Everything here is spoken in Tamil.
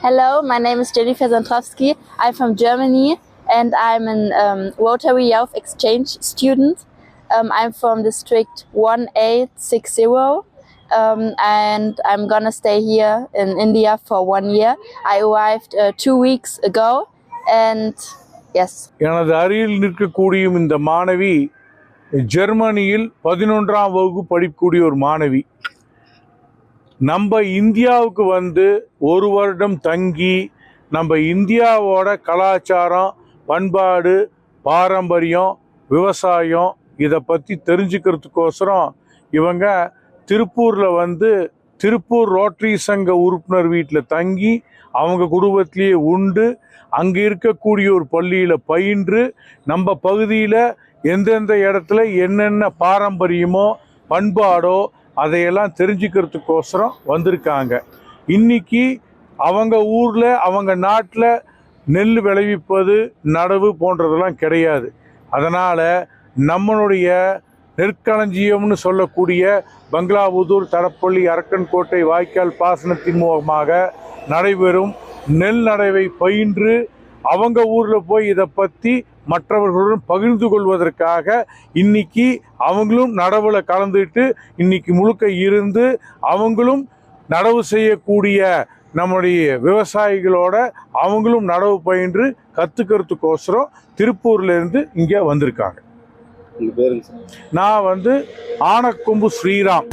Hello, my name is Jennifer Sandrowski. I'm from Germany and I'm an Rotary Youth Exchange student. I'm from District 1860 and I'm gonna stay here in India for 1 year. I arrived 2 weeks ago and yes. எனது அருகில் நிற்கக்கூடிய இந்த மாணவி ஜெர்மனியில் 11ஆம் வகுப்பு படிக்கக்கூடிய ஒரு மாணவி. நம்ம இந்தியாவுக்கு வந்து ஒரு வருடம் தங்கி நம்ம இந்தியாவோட கலாச்சாரம், பண்பாடு, பாரம்பரியம், விவசாயம் இதை பற்றி தெரிஞ்சுக்கிறதுக்கோசரம் இவங்க திருப்பூரில் வந்து திருப்பூர் ரோட்டரி சங்க உறுப்பினர் வீட்டில் தங்கி அவங்க குடும்பத்திலேயே உண்டு அங்கே இருக்கக்கூடிய ஒரு பள்ளியில் பயின்று நம்ம பகுதியில் எந்தெந்த இடத்துல என்னென்ன பாரம்பரியமோ பண்பாடோ அதையெல்லாம் தெரிஞ்சுக்கிறதுக்கோசரம் வந்திருக்காங்க. இன்னைக்கு அவங்க ஊரில் அவங்க நாட்டில் நெல் விளைவிப்பது நடவு போன்றதெல்லாம் கிடையாது. அதனால் நம்மளுடைய நெற்களஞ்சியம்னு சொல்லக்கூடிய பங்களாபுதூர், தடப்பள்ளி, அரக்கன்கோட்டை வாய்க்கால் பாசனத்தின் மூலமாக நடைபெறும் நெல் நடவை பயின்று அவங்க ஊரில் போய் இதை பற்றி மற்றவர்களுடன் பகிர்ந்து கொள்வதற்காக இன்னைக்கு அவங்களும் நடவுல கலந்துட்டு இன்னைக்கு முழுக்க இருந்து அவங்களும் நடவு செய்யக்கூடிய நம்முடைய விவசாயிகளோட அவங்களும் நடவு பயின்று கற்றுக்கிறதுக்கோசரம் திருப்பூர்லேருந்து இங்கே வந்திருக்காங்க. நான் வந்து ஆனக்கொம்பு ஸ்ரீராம்.